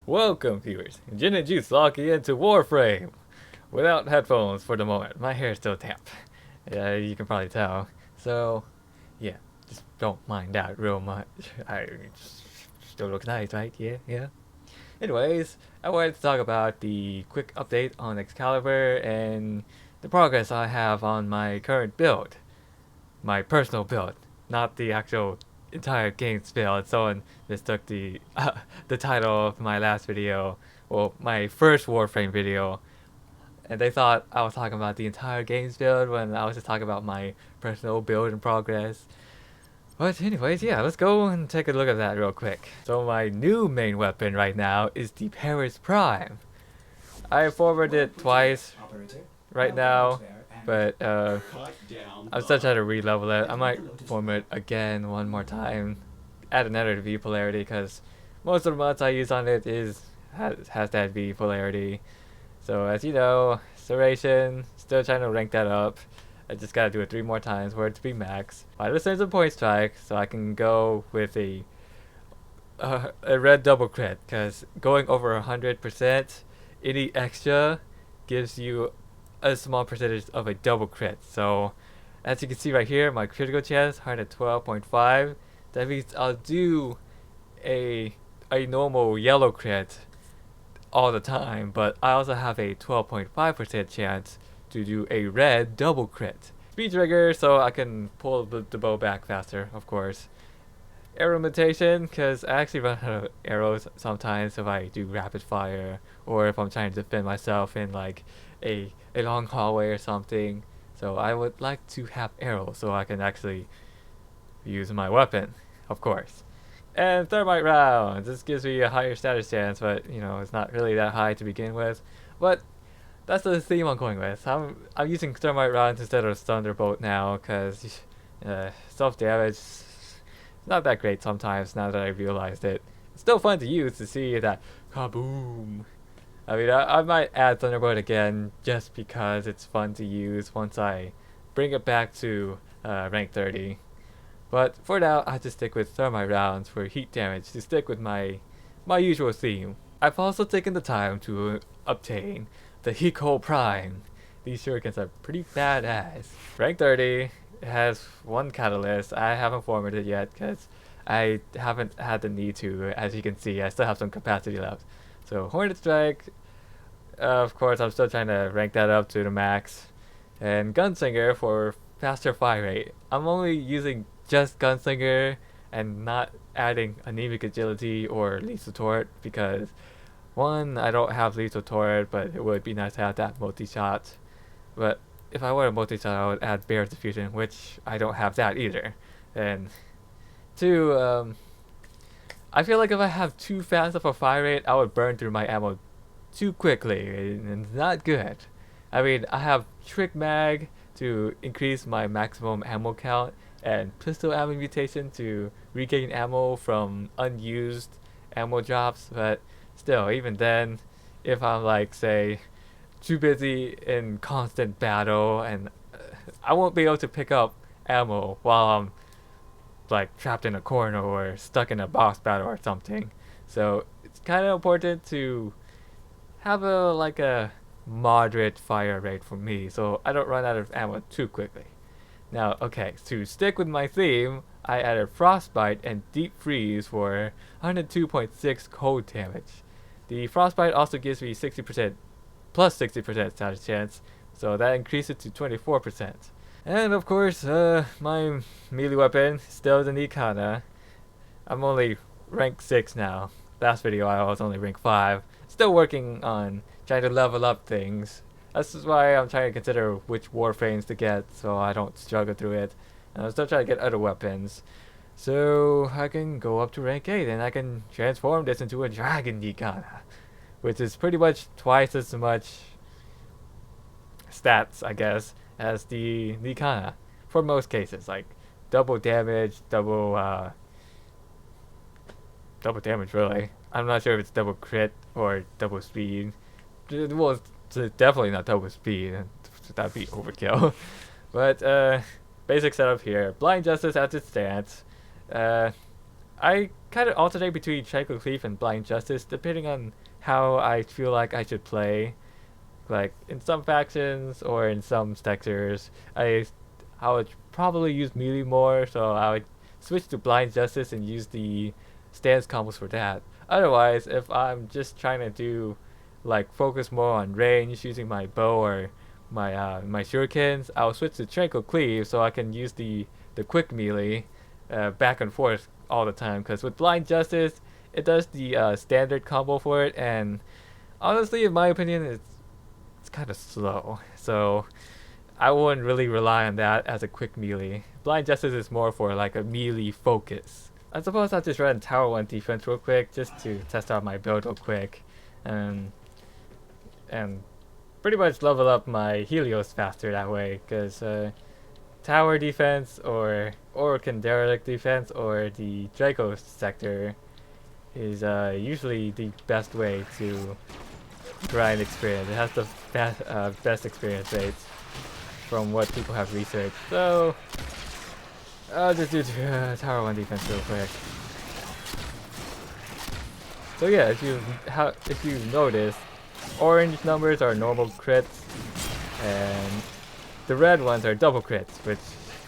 Welcome, viewers. Gin and Juice logging into Warframe without headphones for the moment. My hair is still damp. Yeah, you can probably tell. So, yeah, just don't mind that real much. I still look nice, right? Yeah. Anyways, I wanted to talk about the quick update on Excalibur and the progress I have on my current build. My personal build, not the actual entire game's build. Someone mistook the title of my last video, well, my first Warframe video, and they thought I was talking about the entire game's build when I was just talking about my personal build in progress. But anyways, yeah, let's go and take a look at that real quick. So my new main weapon right now is the Paris Prime. I forwarded it twice right now, but I'm still trying to re-level it. I might form it again one more time, add another V polarity, because most of the mods I use on it has that V polarity. So as you know, Serration, still trying to rank that up. I just gotta do it 3 more times for it to be max. 5% of point strike, so I can go with a red double crit, because going over 100%, any extra gives you a small percentage of a double crit. So as you can see right here, my critical chance 112.5. That means I'll do a normal yellow crit all the time, but I also have a 12.5% chance to do a red double crit. Speed trigger, so I can pull the bow back faster, of course. Arrow limitation, because I actually run out of arrows sometimes if I do rapid fire, or if I'm trying to defend myself in like a long hallway or something. So I would like to have arrows so I can actually use my weapon, of course. And thermite rounds. This gives me a higher status chance, but you know, it's not really that high to begin with. But that's the theme I'm going with. I'm using thermite rounds instead of thunderbolt now, because self damage is not that great sometimes. Now that I realized it, it's still fun to use to see that kaboom. I mean, I might add Thunderbolt again just because it's fun to use once I bring it back to rank 30. But for now, I have to stick with Thermite rounds for heat damage to stick with my usual theme. I've also taken the time to obtain the Hiko Prime. These shurikens are pretty badass. Rank 30 has 1 catalyst. I haven't formed it yet because I haven't had the need to. As you can see, I still have some capacity left. So Hornet Strike, of course, I'm still trying to rank that up to the max. And Gunslinger for faster fire rate. I'm only using just Gunslinger and not adding anemic agility or lethal turret because, one, I don't have lethal turret, but it would be nice to have that multi-shot. But if I were a multi-shot, I would add Bear Diffusion, which I don't have that either. And two, I feel like if I have too fast of a fire rate, I would burn through my ammo too quickly, and it's not good. I mean, I have Trick Mag to increase my maximum ammo count, and Pistol Ammo Mutation to regain ammo from unused ammo drops, but still, even then, if I'm like, say, too busy in constant battle, and I won't be able to pick up ammo while I'm like trapped in a corner or stuck in a boss battle or something. So it's kind of important to have a moderate fire rate for me, so I don't run out of ammo too quickly. Now, okay, to stick with my theme, I added Frostbite and Deep Freeze for 102.6 cold damage. The Frostbite also gives me 60% plus 60% status chance, so that increases to 24%. And of course, my melee weapon still the Nikana. I'm only rank 6 now. Last video I was only rank 5. Still working on trying to level up things. This is why I'm trying to consider which Warframes to get so I don't struggle through it. And I'm still trying to get other weapons. So I can go up to rank 8 and I can transform this into a Dragon Nikana. Which is pretty much twice as much stats, I guess, as the Nikana. For most cases, like double damage, double damage really. I'm not sure if it's double crit or double speed. Well, it's definitely not double speed. That'd be overkill. But basic setup here. Blind Justice as it stands. I kind of alternate between Tranquil Cleave and Blind Justice depending on how I feel like I should play. Like in some factions or in some sectors, I would probably use melee more, so I would switch to Blind Justice and use the stance combos for that. Otherwise, if I'm just trying to do like focus more on range using my bow or my shurikens, I'll switch to Tranquil Cleave so I can use the quick melee back and forth all the time. Because with Blind Justice, it does the standard combo for it, and honestly, in my opinion, it's kind of slow. So I wouldn't really rely on that as a quick melee. Blind Justice is more for like a melee focus. I suppose I'll just run Tower 1 defense real quick just to test out my build real quick. And pretty much level up my Helios faster that way, because tower defense or Orokin Derelict defense or the Draco sector is usually the best way to grind experience. It has the best experience rates from what people have researched. So I'll just do Tower 1 defense real quick. So yeah, if you notice, orange numbers are normal crits, and the red ones are double crits, which,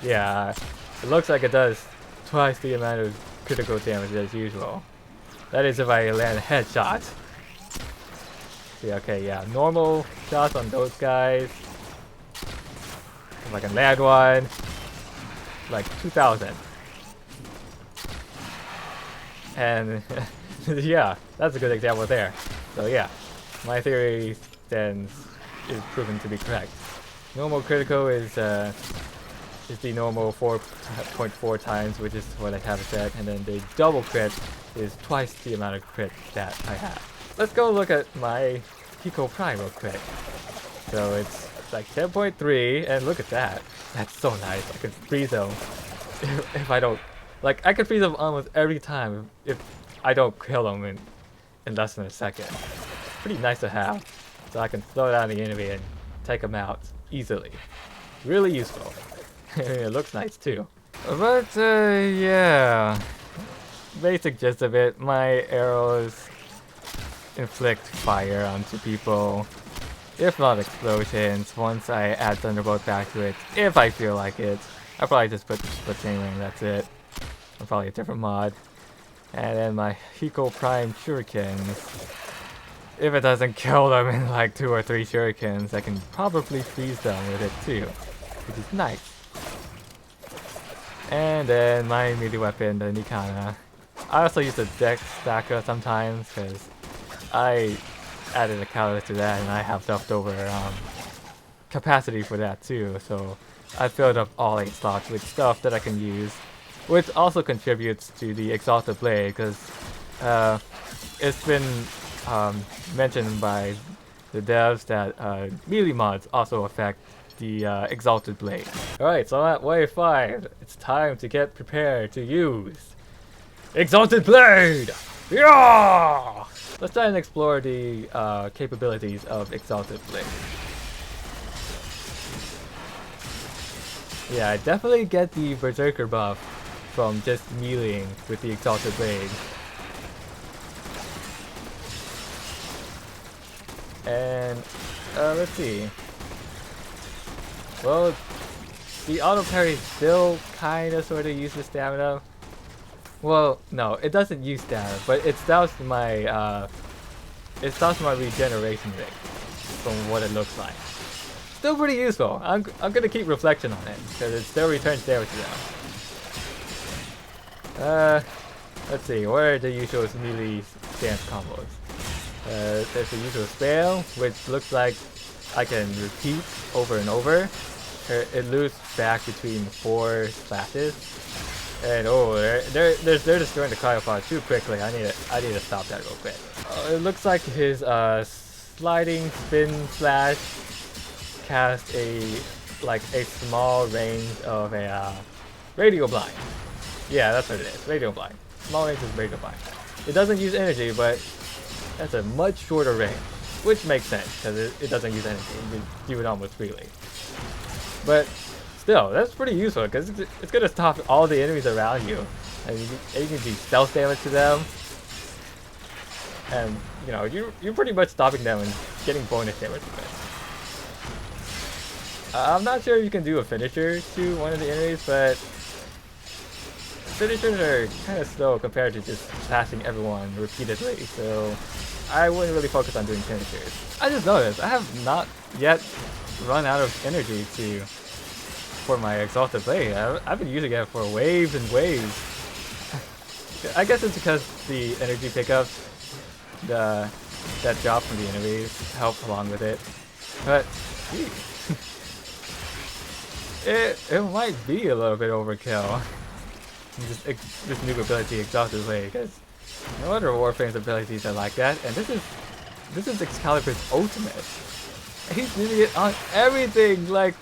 yeah, it looks like it does twice the amount of critical damage as usual. That is if I land a headshot. See, okay, yeah, normal shots on those guys. If I can land one, like 2,000. And yeah, that's a good example there. So yeah, my theory then is proven to be correct. Normal critical is the normal 4.4 times, which is what I have it set, and then the double crit is twice the amount of crit that I have. Let's go look at my Pico Prime real quick. So it's like 10.3, and look at that. That's so nice. I can freeze them if I don't, like, I can freeze them almost every time if I don't kill them in less than a second. Pretty nice to have, so I can slow down the enemy and take them out easily. Really useful. It looks nice too. But yeah, basic gist of it, my arrows inflict fire onto people, if not explosions, once I add Thunderbolt back to it, if I feel like it. I'll probably just put split chain ring, that's it. Or probably a different mod. And then my Hiko Prime Shurikens. If it doesn't kill them in like 2 or 3 shurikens, I can probably freeze them with it too, which is nice. And then my melee weapon, the Nikana. I also use the Dex Stacker sometimes, because I added a catalyst to that and I have leftover capacity for that too, so I filled up all 8 slots with stuff that I can use, which also contributes to the Exalted Blade, because it's been mentioned by the devs that melee mods also affect the Exalted Blade. Alright, so I'm at wave 5. It's time to get prepared to use Exalted Blade! Yeah! Let's try and explore the capabilities of Exalted Blade. Yeah, I definitely get the Berserker buff from just meleeing with the Exalted Blade. And let's see. Well, the auto parry still kinda sorta uses stamina. Well, no, it doesn't use stamina, but it stops my regeneration rate from what it looks like. Still pretty useful. I'm gonna keep reflection on it because it still returns damage now. Let's see. What are the usual melee stance combos? There's the usual spell, which looks like I can repeat over and over. It loops back between 4 splashes. And oh, they're destroying the cryopod too quickly. I need to stop that real quick. It looks like his sliding spin slash cast a small range of a radio blind. Yeah, that's what it is. Radio blind. Small range is radio blind. It doesn't use energy, but that's a much shorter range, which makes sense because it doesn't use energy. You can do it almost freely. But still, that's pretty useful because it's gonna stop all the enemies around you And you can do stealth damage to them. And, you know, you're pretty much stopping them and getting bonus damage from it. I'm not sure if you can do a finisher to one of the enemies, but finishers are kind of slow compared to just slashing everyone repeatedly, so I wouldn't really focus on doing finishers. I just noticed I have not yet run out of energy for my Exalted Blade. I've been using it for waves and waves. I guess it's because the energy pickups, that drop from the enemies help along with it. But it might be a little bit overkill. This new ability, Exalted Blade, because no other Warframe's abilities are like that, and this is Excalibur's ultimate. He's using it on everything, like,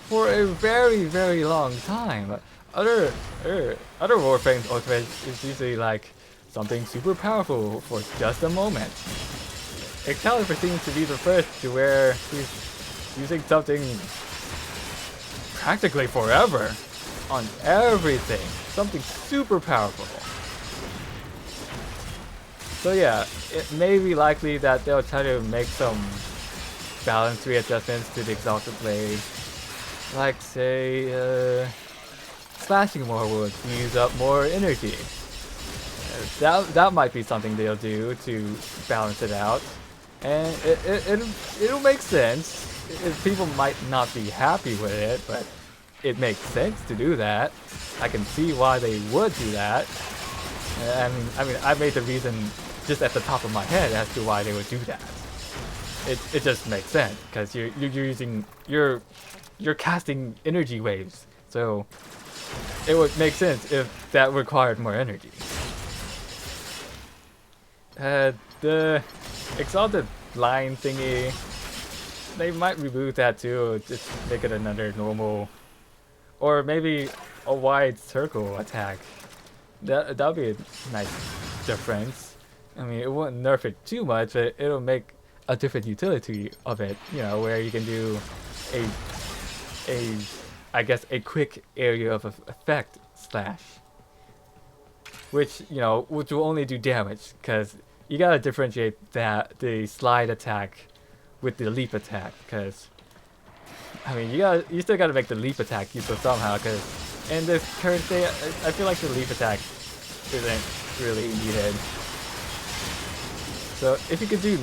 for a very, very long time. Other Warframe's ultimate is usually like something super powerful for just a moment. Excalibur seems to be the first to where he's using something practically forever on everything. Something super powerful. So yeah, it may be likely that they'll try to make some balance readjustments to the Exalted Blade. Like, say, slashing more would use up more energy. That might be something they'll do to balance it out. And it'll make sense. People might not be happy with it, but it makes sense to do that. I can see why they would do that. I mean, I made the reason just at the top of my head as to why they would do that. It just makes sense because you're casting energy waves, so it would make sense if that required more energy. The Exalted line thingy, they might remove that too, just make it another normal, or maybe a wide circle attack. That'd be a nice difference. I mean, it wouldn't nerf it too much, but it'll make a different utility of it. You know, where you can do I guess a quick area of effect slash, which which will only do damage, because you gotta differentiate the slide attack with the leap attack, because I mean you still gotta make the leap attack useful somehow, because in this current state I feel like the leap attack isn't really needed. So if you could do,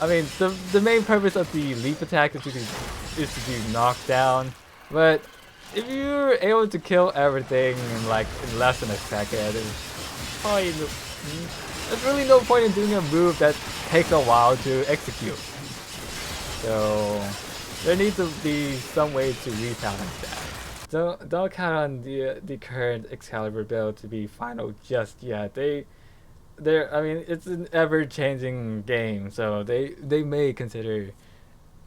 I mean the main purpose of the leap attack is to do knockdown, but if you're able to kill everything in less than a second, there's really no point in doing a move that takes a while to execute. So there needs to be some way to rebalance that. So don't count on the current Excalibur build to be final just yet. I mean, it's an ever-changing game, so they may consider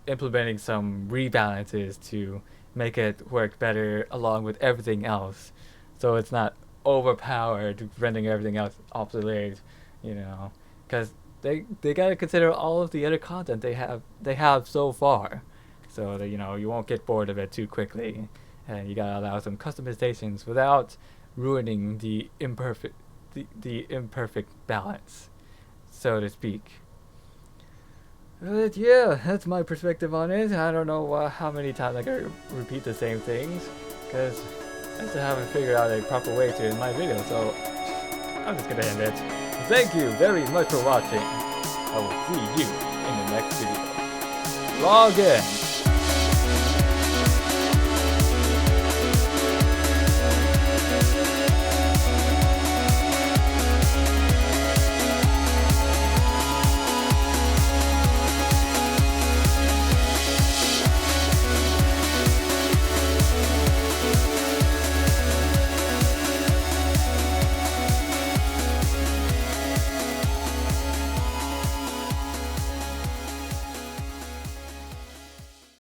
implementing some rebalances to make it work better along with everything else, so it's not overpowered, rendering everything else obsolete. Because they gotta consider all of the other content they have so far, so that you won't get bored of it too quickly, and you gotta allow some customizations without ruining the imperfect balance, so to speak. But yeah, that's my perspective on it. I don't know how many times I can repeat the same things, because I still haven't figured out a proper way to end my video, so I'm just gonna end it. Thank you very much for watching. I will see you in the next video. Log in!